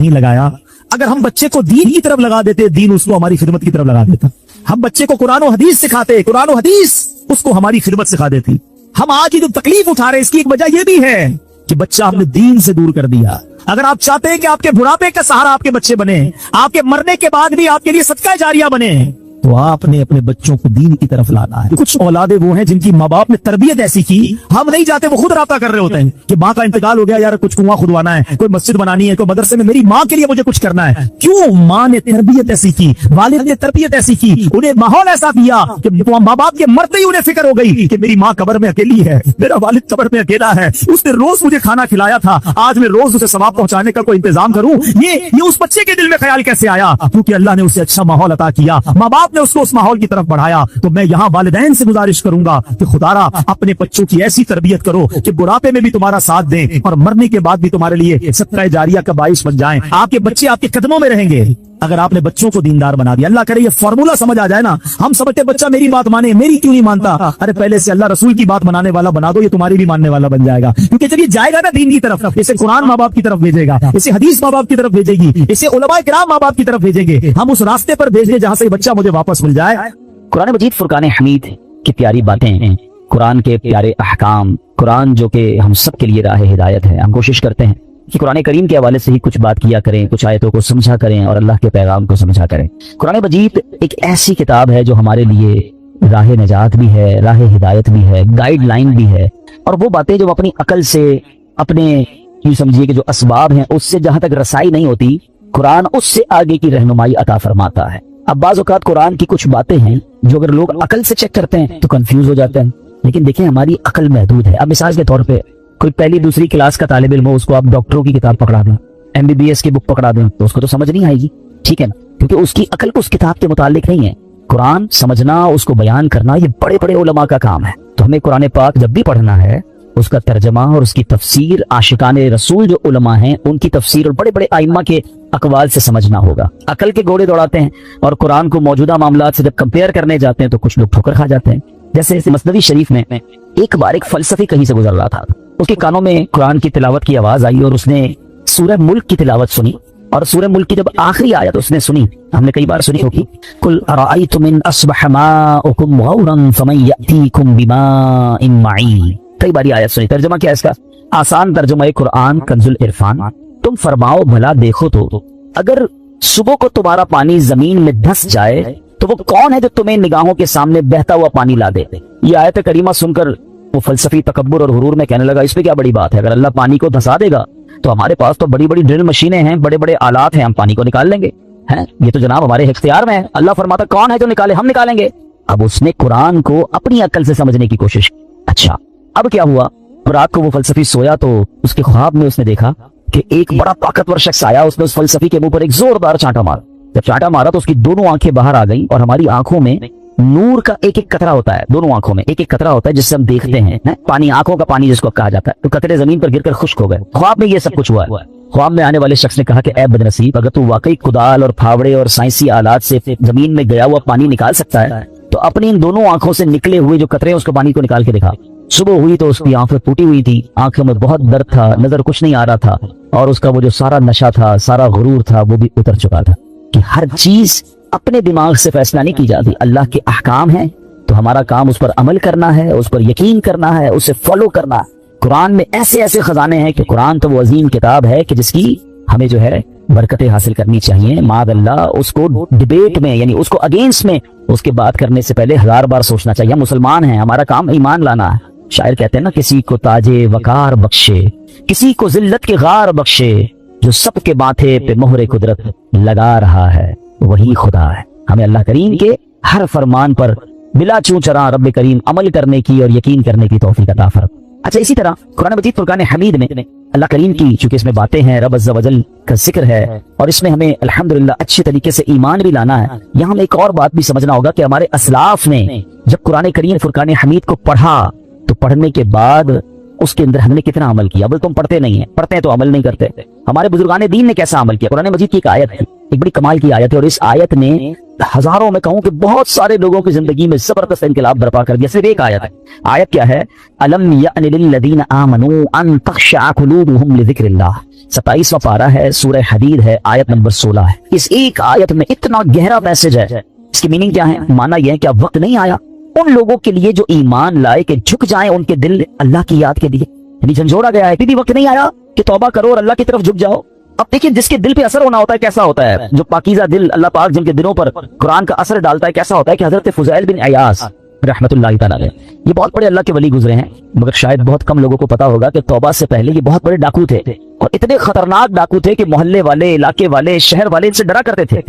نہیں लगाया। अगर हम बच्चे को दीन की तरफ लगा देते, दीन उसको हमारी खिदमत की तरफ लगा देता। हम बच्चे को कुरान और हदीस सिखाते, कुरान और हदीस उसको हमारी खिदमत सिखा देती। हम आज ये जो तकलीफ उठा रहे हैं, इसकी एक वजह ये भी है कि बच्चा हमने दीन से दूर कर दिया। अगर आप चाहते हैं कि आपके बुढ़ापे का सहारा आपके बच्चे बने, आपके मरने के बाद भी आपके लिए सदका जारिया बने, तो आपने अपने बच्चों को दीन की तरफ लाना है। कुछ औलादे वो हैं जिनकी माँ बाप ने तरबियत ऐसी की, हम नहीं चाहते, वो खुद राब्ता कर रहे होते हैं कि माँ का इंतकाल हो गया, यार कुछ कुआं खुदवाना है, कोई मस्जिद बनानी है, कोई मदरसे में मेरी माँ के लिए मुझे कुछ करना है। क्यों? माँ ने तरबियत ऐसी की, वालिद ने तरबियत ऐसी की, उन्हें माहौल ऐसा दिया कि माँ बाप के मरते ही उन्हें फिक्र हो गई कि मेरी माँ कब्र में अकेली है, मेरा वालिद कब्र में अकेला है, उसने रोज मुझे खाना खिलाया था, आज मैं रोज उसे सवाब पहुंचाने का कोई इंतजाम करूं। ये उस बच्चे के दिल में ख्याल कैसे आया? क्योंकि अल्लाह ने उसे अच्छा माहौल अता किया, माँ बाप ने उसको उस माहौल की तरफ बढ़ाया। तो मैं यहाँ वालिदैन से गुजारिश करूंगा कि खुदारा अपने बच्चों की ऐसी तरबियत करो कि बुढ़ापे में भी तुम्हारा साथ दें और मरने के बाद भी तुम्हारे लिए सदका जारिया का बाइस बन जाएं। आपके बच्चे आपके कदमों में रहेंगे अगर आपने बच्चों को दीनदार बना दिया। अल्लाह करे ये फॉर्मूला समझ आ जाए ना। हम समझते बच्चा मेरी बात माने, मेरी क्यों नहीं मानता? अरे पहले से अल्लाह रसूल की बात मानने वाला बना दो, ये तुम्हारी भी मानने वाला बन जाएगा। क्योंकि जब ये जाएगा ना दीन की तरफ, इसे कुरान माँ बाप की तरफ भेजेगा, इसे हदीस माँ बाप की तरफ भेजेगी, इसे उलमाए किराम माँ बाप की तरफ भेजेंगे। हम उस रास्ते पर भेज दे जहां से बच्चा मुझे वापस मिल जाए। कुरान मजीद फुरकान हमीद की प्यारी बातें, कुरान के प्यारे अहकाम, कुरान जो कि हम सब के लिए राह हिदायत है। हम कोशिश करते हैं कि कुरान करीम के हवाले से ही कुछ बात किया करें, कुछ आयतों को समझा करें और अल्लाह के पैगाम को समझा करें। कुरान मजीद एक ऐसी किताब है जो हमारे लिए राह नजात भी है, राह हिदायत भी है, गाइडलाइन भी है। और वो बातें जो अपनी अकल से, अपने यूं समझिए कि जो असबाब हैं उससे जहां तक रसाई नहीं होती, कुरान उससे आगे की रहनुमाई अता फरमाता है। अब बाज़ औक़ात कुरान की कुछ बातें हैं जो अगर लोग अकल से चेक करते हैं तो कंफ्यूज हो जाते हैं, लेकिन देखें हमारी अकल महदूद है। अब मिसाल के तौर पे कोई पहली दूसरी क्लास का तालिब इल्म हो, उसको आप डॉक्टरों की किताब पकड़ा दें, MBBS की बुक पकड़ा दें, तो उसको तो समझ नहीं आएगी, ठीक है ना, क्योंकि उसकी अकल उस किताब के मुतालिक नहीं है। कुरान समझना, उसको बयान करना, ये बड़े बड़े उलमा का काम है। तो हमें कुरान पाक जब भी पढ़ना है, उसका तर्जमा और उसकी तफसीर आशिकाने रसूल जो उलमा हैं उनकी तफसीर और बड़े बड़े आइम्मा के अकवाल से समझना होगा। अकल के घोड़े दौड़ाते हैं और कुरान को मौजूदा मामलात से जब कंपेयर करने जाते हैं तो कुछ लोग ठोकर खा जाते हैं। जैसे मसनवी शरीफ में एक बार एक फलसफी कहीं से गुजर रहा था, उसके कानों में कुरान की तिलावत की आवाज आई और उसने सूरह मुल्क की तिलावत सुनी। और सूरह मुल्क की जब आखिरी आयत उसने सुनी, हमने कई बार सुनी होगी, कुल अराअयतुम इन अस्बह माउकुम गौरन फमन यअतीकुम बिमाइन मईन। कई बार आयत सुनी। तर्जुमा क्या है इसका? आसान तर्जुमा है कुरान कंजुल इरफान, तुम फरमाओ भला देखो तो अगर सुबह को तुम्हारा पानी जमीन में धंस जाए तो वो कौन है जो तुम्हें निगाहों के सामने बहता हुआ पानी ला दे? ये आयत करीमा सुनकर वो फलसफी तकब्बुर और हुरूर में कहने लगा, इस पे क्या बड़ी बात है? अगर अल्लाह पानी को धंसा देगा तो हमारे पास तो बड़ी बड़ी ड्रिल मशीनें हैं, बड़े बड़े आलात हैं, हम पानी को निकाल लेंगे। हैं, ये तो जनाब हमारे इख्तियार में है। अल्लाह फरमाता कौन है जो निकाले? हम निकालेंगे। अब उसने कुरान को अपनी अकल से समझने की कोशिश की। अच्छा, अब क्या हुआ? रात को वो फलसफी सोया तो उसके ख्वाब में उसने देखा कि एक बड़ा ताकतवर शख्स आया, उसने उस फलसफी के मुंह पर एक जोरदार चांटा मारा। जब चांटा मारा तो उसकी दोनों आंखें बाहर आ गईं और हमारी आंखों में नूर का एक एक कतरा होता है, दोनों आंखों में एक एक कतरा होता है जिससे हम देखते हैं पानी, आंखों का पानी जिसको कहा जाता है। तो कतरे जमीन पर गिरकर खुश्क हो गए। ख्वाब में ये सब कुछ हुआ है। ख्वाब में आने वाले शख्स ने कहा कि ऐ बदनसीब, अगर तू वाकई कुदाल और फावड़े और साइंसी आलात से जमीन में गया हुआ पानी निकाल सकता है तो अपनी इन दोनों आंखों से निकले हुए जो कतरे उसको पानी को निकाल के दिखा। सुबह हुई तो उसकी आंखें टूटी हुई थी, आंखों में बहुत दर्द था, नजर कुछ नहीं आ रहा था और उसका वो जो सारा नशा था, सारा गुरूर था, वो भी उतर चुका था कि हर चीज अपने दिमाग से फैसला नहीं की जाती। अल्लाह के अहकाम है तो हमारा काम उस पर अमल करना है, उस पर यकीन करना है, उसे फॉलो करना है। कुरान में ऐसे ऐसे खजाने हैं कि कुरान तो वो अजीम किताब है कि जिसकी हमें जो है बरकतें हासिल करनी चाहिए। मादअल्लाह उसको डिबेट में, यानी उसको अगेंस्ट में उसके बात करने से पहले 1000 बार सोचना चाहिए। हम मुसलमान हैं, हमारा काम ईमान लाना है। शायर कहते हैं ना, किसी को ताजे वकार बख्शे, किसी को जिल्लत के गार बख्शे, जो सबके माथे पे मोहरे कुदरत लगा रहा है वही खुदा है। हमें अल्लाह करीम के हर फरमान पर बिला चूचरा रब करीम अमल करने की और यकीन करने की तौफीक अता फरमाए। अच्छा, इसी तरह कुरान मजीद फुरकान हमीद में अल्लाह करीम की, चूंकि इसमें बातें हैं, रब अज़्ज़ा वजल का जिक्र है और इसमें हमें अल्हम्दुलिल्लाह अच्छे तरीके से ईमान भी लाना है। यहाँ हमें एक और बात भी समझना होगा कि हमारे असलाफ ने जब कुरान करीम फुरकान हमीद को पढ़ा तो पढ़ने के बाद उसके अंदर हमने कितना अमल किया? बोल तुम पढ़ते नहीं है, पढ़ते हैं तो अमल नहीं करते। हमारे बुजुर्गान दीन ने कैसा अमल किया? कुरान मजीद की एक आयत थी, ایک بڑی کمال کی آیت ہے، اور اس آیت نے ہزاروں میں کہوں کہ بہت سارے لوگوں کی زندگی میں زبردست انقلاب برپا کر دیا۔ صرف ایک آیت ہے، آیت کیا ہے؟ الم یأن للذین آمنوا ان تخشع قلوبهم لذکر اللہ، 27واں پارہ ہے، سورہ حدید ہے، آیت نمبر 16 ہے۔ اس ایک آیت میں اتنا گہرا میسج ہے۔ اس کی میننگ کیا ہے؟ معنی یہ ہے کہ اب وقت نہیں آیا ان لوگوں کے لیے جو ایمان لائے کہ جھک جائیں ان کے دل اللہ کی یاد کے لیے، یعنی جھنجھوڑا گیا ہے، ابھی وقت نہیں آیا کہ توبہ کرو اور اللہ کی طرف جھک جاؤ۔ اب دیکھیں جس کے دل پہ اثر ہونا ہوتا ہے کیسا ہوتا ہے، جو پاکیزہ دل اللہ پاک جن کے دلوں پر قرآن کا اثر ڈالتا ہے کیسا ہوتا ہے، کہ حضرت فضیل بن عیاض رحمت اللہ تعالیٰ علیہ، یہ بہت بڑے اللہ کے ولی گزرے ہیں، مگر شاید بہت کم لوگوں کو پتا ہوگا کہ توبہ سے پہلے یہ بہت بڑے ڈاکو تھے، اور اتنے خطرناک ڈاکو تھے کہ محلے والے، علاقے والے، شہر والے ان سے ڈرا کرتے تھے۔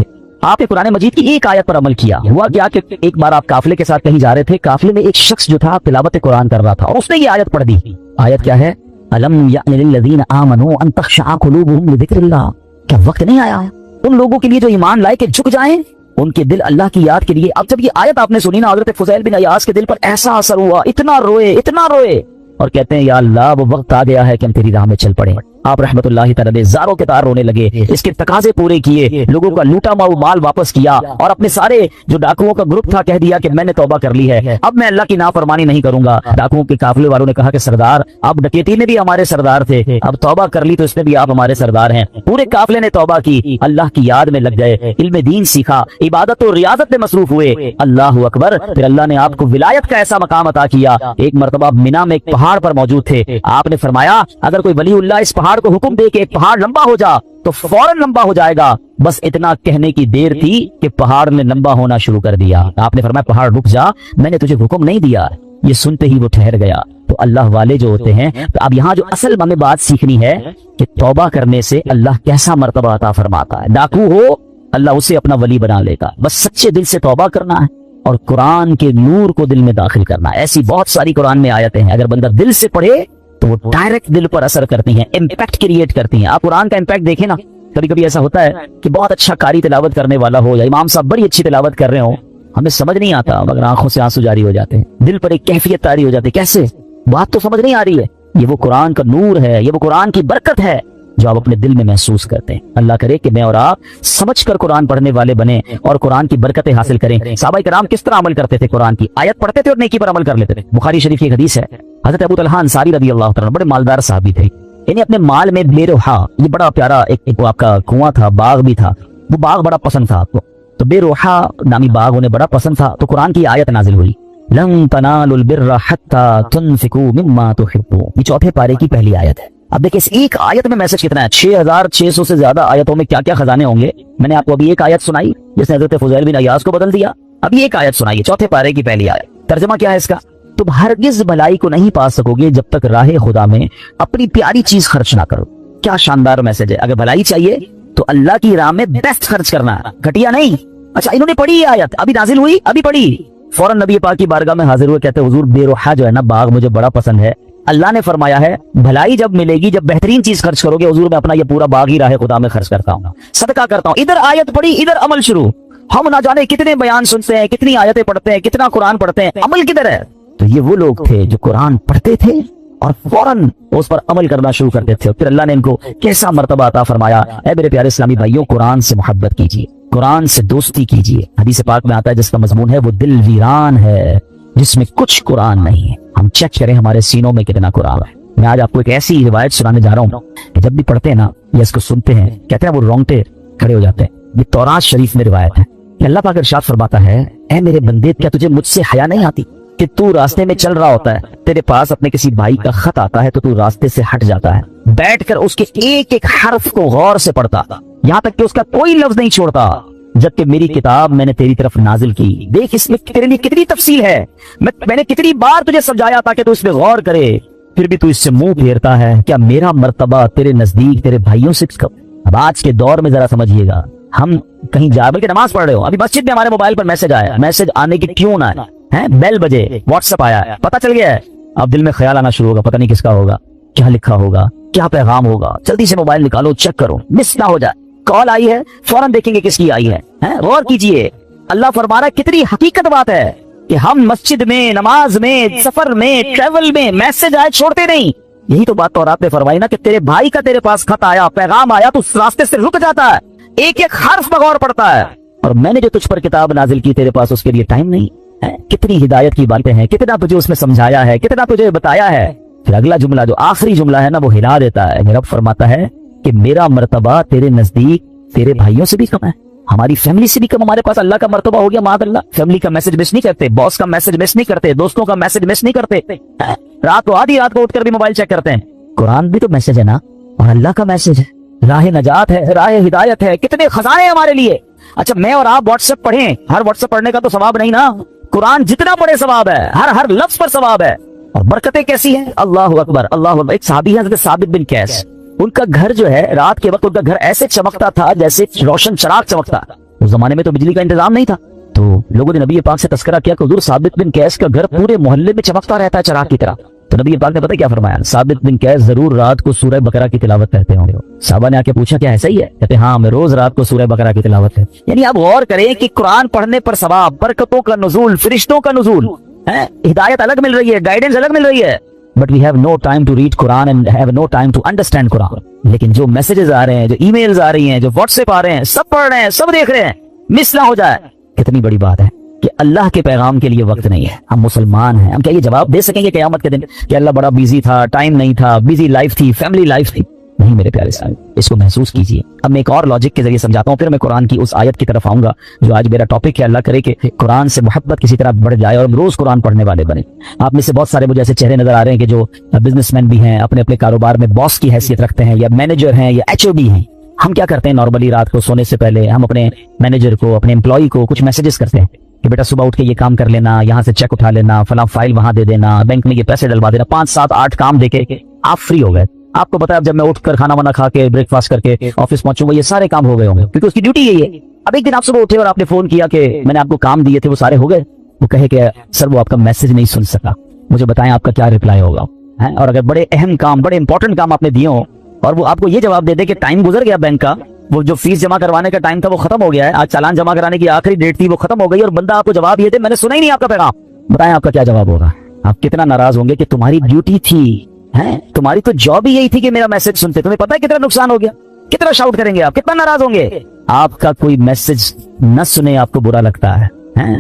آپ نے قرآن مجید کی ایک آیت پر عمل کیا، ہوا کیا کہ ایک بار آپ قافلے کے ساتھ کہیں جا رہے تھے، قافلے میں ایک شخص جو تھا تلاوت قرآن کر رہا تھا، اور اس نے یہ آیت پڑھ دی۔ آیت کیا ہے؟ الم یأن للذین آمنوا ان تخشع قلوبهم لذکر اللہ، کیا وقت نہیں آیا ان لوگوں کے لیے جو ایمان لائے کہ جھک جائیں ان کے دل اللہ کی یاد کے لیے۔ اب جب یہ آیت آپ نے سنی نا، حضرت فضیل بن عیاض کے دل پر ایسا اثر ہوا، اتنا روئے اور کہتے ہیں یا اللہ وہ وقت آ گیا ہے کہ ہم تیری راہ میں چل پڑیں۔ آپ رحمت اللہ تعالی زاروں کے تار رونے لگے، اس کے تقاضے پورے کیے، لوگوں کا لوٹا مال واپس کیا، اور اپنے سارے جو ڈاکوؤں کا گروپ تھا کہہ دیا کہ میں نے توبہ کر لی ہے، اب میں اللہ کی نافرمانی نہیں کروں گا۔ ڈاکوؤں کے قافلے والوں نے کہا کہ سردار آپ ڈکیتی میں بھی ہمارے سردار تھے، اب توبہ کر لی تو اس میں بھی آپ ہمارے سردار ہیں۔ پورے قافلے نے توبہ کی، اللہ کی یاد میں لگ گئے، علم دین سیکھا، عبادت و ریاضت میں مصروف ہوئے۔ اللہ اکبر، پھر اللہ نے آپ کو ولایت کا ایسا مقام عطا کیا۔ ایک مرتبہ مینا میں ایک پہاڑ پر موجود تھے، آپ نے فرمایا اگر کوئی ولی اللہ اس پہاڑ کو حکم دے کہ ایک پہاڑ لمبا ہو جا تو فوراً لمبا ہو جائے گا۔ بس اتنا کہنے کی دیر تھی کہ پہاڑ نے لمبا ہونا شروع کر دیا۔ آپ نے فرمایا پہاڑ رک جا، میں نے تجھے حکم نہیں دیا۔ یہ سنتے ہی وہ ٹھہر گیا۔ تو اللہ والے جو ہوتے ہیں، تو اب یہاں جو اصل ہمیں بات سیکھنی ہے کہ توبہ کرنے سے اللہ کیسا مرتبہ عطا فرماتا ہے۔ ڈاکو ہو اللہ اسے اپنا ولی بنا لے گا، بس سچے دل سے توبہ کرنا ہے اور قرآن کے نور کو دل میں داخل کرنا ہے۔ ایسی بہت ساری قرآن میں آیتیں ہیں، اگر بندہ دل سے پڑھے تو وہ ڈائریکٹ دل پر اثر کرتی ہیں، امپیکٹ کریٹ کرتی ہیں۔ آپ قرآن کا امپیکٹ دیکھیں نا، کبھی کبھی ایسا ہوتا ہے کہ بہت اچھا قاری تلاوت کرنے والا ہو یا امام صاحب بڑی اچھی تلاوت کر رہے ہوں، ہمیں سمجھ نہیں آتا مگر آنکھوں سے آنسو جاری ہو جاتے ہیں، دل پر ایک کیفیت طاری ہو جاتی ہے، کیسے؟ بات تو سمجھ نہیں آ رہی ہے۔ یہ وہ قرآن کا نور ہے، یہ وہ قرآن کی برکت ہے جو آپ اپنے دل میں محسوس کرتے ہیں۔ اللہ کرے کہ میں اور آپ سمجھ کر قرآن پڑھنے والے بنیں اور قرآن کی برکتیں حاصل کریں۔ صحابہ کرام کس طرح عمل کرتے تھے؟ قرآن کی آیت پڑھتے تھے اور نیکی پر عمل کر لیتے تھے۔ بخاری شریف کی ایک حدیث ہے، حضرت ابو طلحہ انصاری رضی اللہ تعالیٰ بڑے مالدار صحابی تھے، یعنی اپنے مال میں بے روحا، یہ بڑا پیارا ایک آپ کا کنواں تھا، باغ بھی تھا، وہ باغ بڑا پسند تھا آپ کو، تو بے روحا نامی باغ انہیں بڑا پسند تھا۔ تو قرآن کی آیت نازل ہوئی، لن تنالوا البر حتى تنفقوا مما تحبون، یہ چوتھے پارے کی پہلی آیت ہے۔ اب دیکھیں اس ایک آیت میں میسج کتنا ہے، 6600 سے زیادہ آیتوں میں کیا کیا خزانے ہوں گے۔ میں نے آپ کو ابھی ایک آیت سنائی جس نے حضرت فضیل بن عیاض کو بدل دیا، ابھی ایک آیت سنائیے چوتھے پارے کی پہلی آیت۔ ترجمہ کیا ہے اس کا؟ تم ہرگز بھلائی کو نہیں پا سکو گے جب تک راہ خدا میں اپنی پیاری چیز خرچ نہ کرو۔ کیا شاندار میسج ہے، اگر بھلائی چاہیے تو اللہ کی راہ میں بیسٹ خرچ کرنا ہے، گھٹیا نہیں۔ اچھا انہوں نے پڑھی یہ آیت، ابھی نازل ہوئی، ابھی پڑھی، فوراً نبی پاک کی بارگاہ میں حاضر ہوئے، کہتے حضور بے روحا جو ہے نا باغ مجھے بڑا پسند ہے، اللہ نے فرمایا ہے بھلائی جب ملے گی جب بہترین چیز خرچ کرو گے، حضور میں اپنا یہ پورا باغ ہی راہ خدا میں خرچ کرتا ہوں، صدقہ کرتا ہوں۔ ادھر آیت پڑھی ادھر عمل شروع۔ ہم نہ جانے کتنے بیان سنتے ہیں، کتنی آیتیں پڑھتے ہیں، کتنا قرآن پڑھتے ہیں، عمل کدھر ہے؟ تو یہ وہ لوگ تھے جو قرآن پڑھتے تھے اور فوراً اس پر عمل کرنا شروع کرتے تھے، پھر اللہ نے ان کو کیسا مرتبہ عطا فرمایا۔ اے میرے پیارے اسلامی بھائیوں، قرآن سے محبت کیجیے، قرآن سے دوستی کیجیے۔ حدیث پاک میں آتا ہے جس کا مضمون ہے وہ دل ویران ہے جس میں کچھ قرآن نہیں ہے۔ ہم چیک کریں ہمارے سینوں میں کتنا قرآن ہے۔ میں آج آپ کو ایک ایسی روایت سنانے جا رہا ہوں کہ جب بھی پڑھتے ہیں نا یا اس کو سنتے ہیں کہتے ہیں وہ رونگٹے کھڑے ہو جاتے ہیں۔ یہ تورات شریف میں روایت ہے کہ اللہ پاک ارشاد فرماتا ہے، اے میرے بندے کیا تجھے مجھ سے حیا نہیں آتی کہ تو راستے میں چل رہا ہوتا ہے، تیرے پاس اپنے کسی بھائی کا خط آتا ہے تو راستے سے ہٹ جاتا ہے، بیٹھ کر اس کے ایک ایک حرف کو غور سے پڑھتا یہاں تک کہ اس کا کوئی لفظ نہیں چھوڑتا، جبکہ میری کتاب میں نے تیری طرف نازل کی۔ دیکھ اس میں تیرے لیے کتنی تفصیل ہے، میں نے کتنی بار تجھے سمجھایا تاکہ تو اس میں غور کرے، پھر بھی تو اس سے منہ پھیرتا ہے۔ کیا میرا مرتبہ تیرے نزدیک تیرے بھائیوں سے کم؟ اب آج کے دور میں ذرا سمجھیے گا، ہم کہیں جا بلکہ نماز پڑھ رہے ہو، ابھی مسجد میں ہمارے موبائل پر میسج آیا، میسج آنے کی ٹیون ہے، بیل بجے، واٹس ایپ آیا، پتہ چل گیا ہے، اب دل میں خیال آنا شروع ہوگا، پتہ نہیں کس کا ہوگا، کیا لکھا ہوگا، کیا پیغام ہوگا، جلدی سے موبائل نکالو چیک کرو، مس نہ ہو جائے۔ کال آئی ہے فوراً دیکھیں گے کس کی آئی ہے، غور کیجئے۔ اللہ فرما رہا ہے کتنی حقیقت بات ہے کہ ہم مسجد میں، نماز میں، سفر میں، ٹریول میں میسج آئے چھوڑتے نہیں۔ یہی تو بات تورات نے فرمائی نا کہ تیرے بھائی کا تیرے پاس خط آیا، پیغام آیا تو اس راستے سے رک جاتا ہے، एक एक हर्फ बगौर पढ़ता है। और मैंने जो तुझ पर किताब नाजिल की तेरे पास उसके लिए टाइम नहीं है। कितनी हिदायत की बातें हैं, कितना तुझे उसमें समझाया है, कितना तुझे बताया है। फिर अगला जुमला जो आखिरी जुमला है ना, वो हिला देता है। मेरा रब फरमाता है कि मेरा मर्तबा तेरे नजदीक तेरे भाइयों से भी कम है, हमारी फैमिली से भी कम हमारे पास अल्लाह का मर्तबा हो गया। मादअल्लाह, फैमिली का मैसेज मिस नहीं करते, बॉस का मैसेज मिस नहीं करते, दोस्तों का मैसेज मिस नहीं करते, रात को आधी रात को उठकर भी मोबाइल चेक करते हैं। कुरान भी तो मैसेज है ना, और अल्लाह का मैसेज है, राह नजात है, राह हिदायत है, कितने खजाने हैं हमारे लिए। अच्छा, मैं और आप व्हाट्सएप पढ़ें, हर व्हाट्सएप पढ़ने का तो सवाब नहीं ना, कुरान जितना पढ़े सवाब है, हर हर लफ्ज पर सवाब है। और बरकतें कैसी हैं, अल्लाह अकबर अल्लाह अकबर। एक सहाबी है हज़रत साबित बिन कैस, उनका घर जो है रात के वक्त उनका घर ऐसे चमकता था जैसे रोशन चराग चमकता। उस जमाने में तो बिजली का इंतजाम नहीं था, तो लोगों ने नबी पाक से तस्करा किया कि हुजूर साबित बिन कैस का घर पूरे मोहल्ले में चमकता रहता है चराग की तरह। तो नबी पाक ने पता क्या फरमाया, साबित बिन कैस जरूर रात को सूरह बकरा की तिलावत करते होंगे। साहबा ने आके पूछा क्या ऐसा ही है? कहते हाँ, मैं रोज रात को सूरह बकरा की तिलावत है। यानी आप गौर करें कि कुरान पढ़ने पर सवाब, बरकतों का नुज़ूल, फरिश्तों का नुज़ूल है, हिदायत अलग मिल रही है, गाइडेंस अलग मिल रही है। But we have no time to read Quran and have no time to understand Quran. लेकिन जो मैसेजेस आ रहे हैं, जो ईमेल्स आ रही हैं, जो व्हाट्सएप आ रहे हैं, सब पढ़ रहे हैं, सब देख रहे हैं, मिस ना हो जाए। कितनी बड़ी बात है कि अल्लाह के पैगाम के लिए वक्त नहीं है। हम मुसलमान हैं, हम क्या ये जवाब दे सकेंगे क़यामत के दिन कि अल्लाह बड़ा बिजी था, टाइम नहीं था, बिजी लाइफ थी, फैमिली लाइफ थी? नहीं मेरे प्यारे साहब, इसको महसूस कीजिए। अब मैं एक और लॉजिक के जरिए समझाता हूँ, फिर मैं कुरान की उस आयत की तरफ आऊंगा जो आज मेरा टॉपिक है। अल्लाह करे कि कुरान से मोहब्बत किसी तरह बढ़ जाए और हम रोज कुरान पढ़ने वाले बने। आप में से बहुत सारे मुझे ऐसे चेहरे नजर आ रहे हैं कि जो बिजनेसमैन भी हैं, अपने अपने कारोबार में बॉस की हैसियत रखते हैं, या मैनेजर हैं, या HOD हैं। हम क्या करते हैं, नॉर्मली रात को सोने से पहले हम अपने मैनेजर को, अपने एम्प्लॉय को कुछ मैसेजेस करते हैं कि बेटा सुबह उठ के ये काम कर लेना, यहाँ से चेक उठा लेना, फला फाइल वहां दे देना, बैंक में ये पैसे डलवा देना। 5, 7, 8 काम देके आप फ्री हो गए। आपको पता है जब मैं उठकर खाना वाना खा के ब्रेकफास्ट करके ऑफिस पहुंचूंगा, ये सारे काम हो गए होंगे, क्योंकि उसकी ड्यूटी यही है। अब एक दिन आप सुबह उठे और आपने फोन किया कि मैंने आपको काम दिए थे, वो सारे हो गए। वो कहे कि सर वो आपका मैसेज नहीं सुन सका, मुझे बताएं आपका क्या रिप्लाई होगा है? और अगर बड़े अहम काम, बड़े इंपॉर्टेंट काम आपने दिए हो और वो आपको ये जवाब दे दे कि टाइम गुजर गया बैंक का, वो जो फीस जमा करवाने का टाइम था वो खत्म हो गया है, आज चालान जमा कराने की आखिरी डेट थी वो खत्म हो गई, और बंदा आपको जवाब ये दे मैंने सुना ही नहीं आपका पैगाम, बताएं आपका क्या जवाब होगा? आप कितना नाराज होंगे कि तुम्हारी ड्यूटी थी, है तुम्हारी तो जॉब ही यही थी कि मेरा मैसेज सुनते। तुम्हें पता है कितना नुकसान हो गया, कितना शाउट करेंगे आप, कितना नाराज होंगे। आपका कोई मैसेज न सुने आपको बुरा लगता है?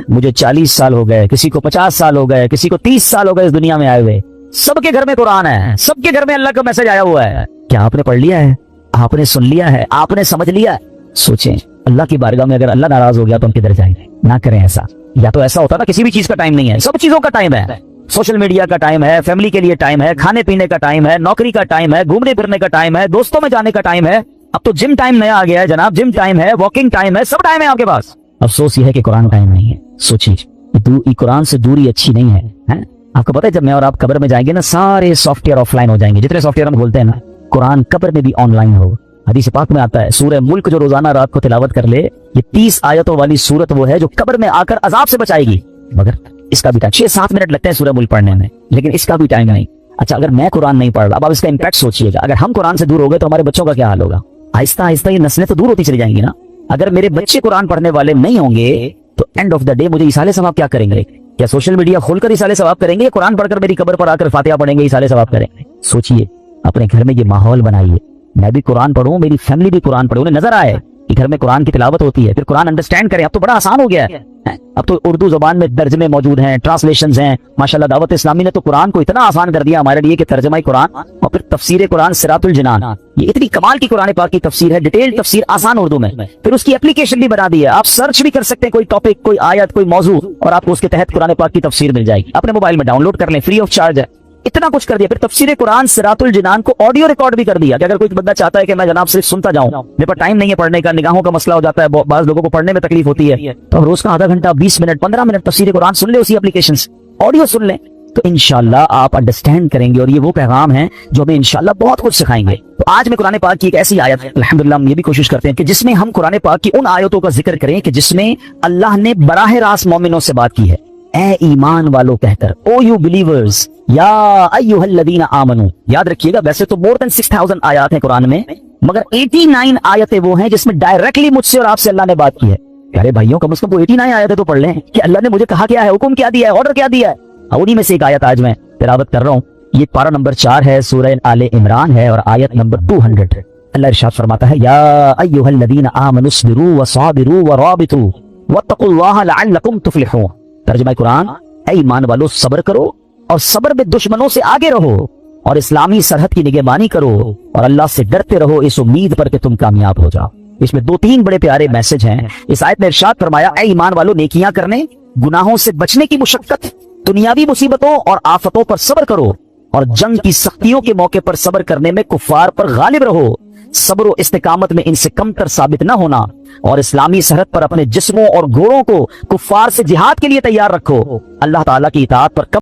मुझे 40 साल हो गए, किसी को 50 साल हो गए, किसी को 30 साल हो गए इस दुनिया में आए हुए, सबके घर में कुरान है, सबके घर में अल्लाह का मैसेज आया हुआ है। क्या आपने पढ़ लिया है? आपने सुन लिया है? आपने समझ लिया? सोचें, अल्लाह की बारगाह में अगर अल्लाह नाराज हो गया तो हम किधर जाएंगे? ना करें ऐसा। या तो ऐसा होता ना किसी भी चीज का टाइम नहीं है, सब चीजों का टाइम है। सोशल मीडिया का टाइम है, फैमिली के लिए टाइम है, खाने पीने का टाइम है, नौकरी का टाइम है, घूमने फिरने का टाइम है, दोस्तों में जाने का टाइम है। अब तो जिम टाइम नया आ गया है जनाब, जिम टाइम है, वॉकिंग टाइम है, सब टाइम है आपके पास। अफसोस ये है कि कुरान टाइम नहीं है। सोचिए, कुरान से दूरी अच्छी नहीं है? आपको पता है जब मैं और आप कब्र में जाएंगे ना, सारे सॉफ्टवेयर ऑफलाइन हो जाएंगे, जितने सॉफ्टवेयर हम खोलते हैं ना, कुरान कब्र में भी ऑनलाइन हो। हदीस पाक में आता है, सूरह मुल्क जो रोजाना रात को तिलावत कर ले, ये 30 आयतों वाली सूरत वो है जो कब्र में आकर अजाब से बचाएगी। मगर इसका भी टाइम 6-7 मिनट लगते हैं सूरह मुल्क पढ़ने में, लेकिन इसका भी टाइम नहीं। अच्छा, अगर मैं कुरान नहीं पढ़ रहा, अब आप इसका इम्पैक्ट सोचिएगा, अगर हम कुरान से दूर हो गए तो हमारे बच्चों का क्या हाल होगा? आहिस्ता आहिस्ता ये नस्लें तो दूर होती चली जाएंगी ना। अगर मेरे बच्चे कुरान पढ़ने वाले नहीं होंगे तो एंड ऑफ द डे मुझे इसाले सवाब क्या करेंगे? क्या सोशल मीडिया खोलकर इसाले सवाब करेंगे, या कुरान पढ़कर मेरी कब्र पर आकर फातिहा पढ़ेंगे, इसाले सवाब करेंगे? सोचिए, अपने घर में ये माहौल बनाइए, मैं भी कुरान पढ़ूं, मेरी फैमिली भी कुरान पढ़े, उन्हें नजर आए कि घर में कुरान की तिलावत होती है, फिर कुरान अंडरस्टैंड करें। अब तो बड़ा आसान हो गया है, अब तो उर्दू जुबान में तर्जमे मौजूद हैं, ट्रांसलेशंस हैं। माशाल्लाह दावत इस्लामी ने तो कुरान को इतना आसान कर दिया हमारे लिए कि तर्जमा कुरान और फिर तफसीर कुरान सिरातुल जिनान, ये इतनी कमाल की कुरान पाक की तफसीर है, डिटेल तफसीर आसान उर्दू में, फिर उसकी एप्लीकेशन भी बना दी है। आप सर्च भी कर सकते हैं कोई टॉपिक, कोई आयत, कोई मौजू, और आपको उसके तहत कुरान पाक की तफसीर मिल जाएगी। अपने मोबाइल में डाउनलोड कर लें, फ्री ऑफ चार्ज है। इतना कुछ कर दिया। फिर तफसीर कुरान सिरातुल जिनान को ऑडियो रिकॉर्ड भी कर दिया कि अगर कोई बंदा चाहता है कि मैं जनाब सिर्फ सुनता जाऊं, मेरे पास टाइम नहीं है पढ़ने का, निगाहों का मसला हो जाता है, बाज़ लोगों को पढ़ने में तकलीफ होती है, तो हम रोज का आधा घंटा, 20 मिनट, 15 मिनट तफसीर कुरान सुन ले, उसी एप्लीकेशन से ऑडियो सुन लें, तो इंशाल्लाह आप अंडरस्टैंड करेंगे। और ये वो पैगाम है जो हमें इंशाल्लाह बहुत कुछ सिखाएंगे। तो आज मैं कुरान पाक की एक ऐसी आयत, अल्हम्दुलिल्लाह हम ये भी कोशिश करते हैं कि जिसमें हम कुरान पाक की उन आयतों का जिक्र करें कि जिसमें अल्लाह ने बराह रास्त मोमिनों से बात की है, ए ईमान वालों कहकर, ओ यू बिलीवर्स, या अय्युहल्लज़ीना आमनू। याद रखिएगा, वैसे तो मोर देन 6000 आयत है कुरान में, मगर 89 आयतें वो हैं जिसमें डायरेक्टली मुझसे और आपसे अल्लाह ने बात की है। प्यारे भाइयों, कम से कम 89 आयतें तो पढ़ लें कि अल्लाह ने मुझे कहा क्या है, हुक्म क्या दिया है, ऑर्डर क्या दिया है। उन्हीं में से एक आयत आज मैं तिलावत कर रहा हूँ। ये पारा नंबर 4 है, सूरह आले इमरान है, और आयत नंबर 200 है। اللہ ارشاد فرماتا ہے یا ایھا الذین آمنوا اصبروا وصابروا ورابطوا واتقوا اللہ لعلکم تفلحون. ترجمہ قرآن، اے ایمان والو صبر کرو اور صبر میں دشمنوں سے آگے رہو اور اسلامی سرحد کی نگہبانی کرو اور اللہ سے ڈرتے رہو اس امید پر کہ تم کامیاب ہو جاؤ. اس میں 2-3 بڑے پیارے میسج ہیں. اس آیت میں ارشاد فرمایا اے ایمان والو نیکیاں کرنے، گناہوں سے بچنے کی مشقت، دنیاوی مصیبتوں اور آفتوں پر صبر کرو اور جنگ کی سختیوں کے موقع پر صبر کرنے میں کفار پر غالب رہو. صبر و استقامت میں ان سے کم تر ثابت نہ ہونا اور اسلامی سرحد پر اپنے جسموں اور گھوڑوں کو کفار سے جہاد کے لیے تیار رکھو. اللہ تعالیٰ کی اطاعت پر کم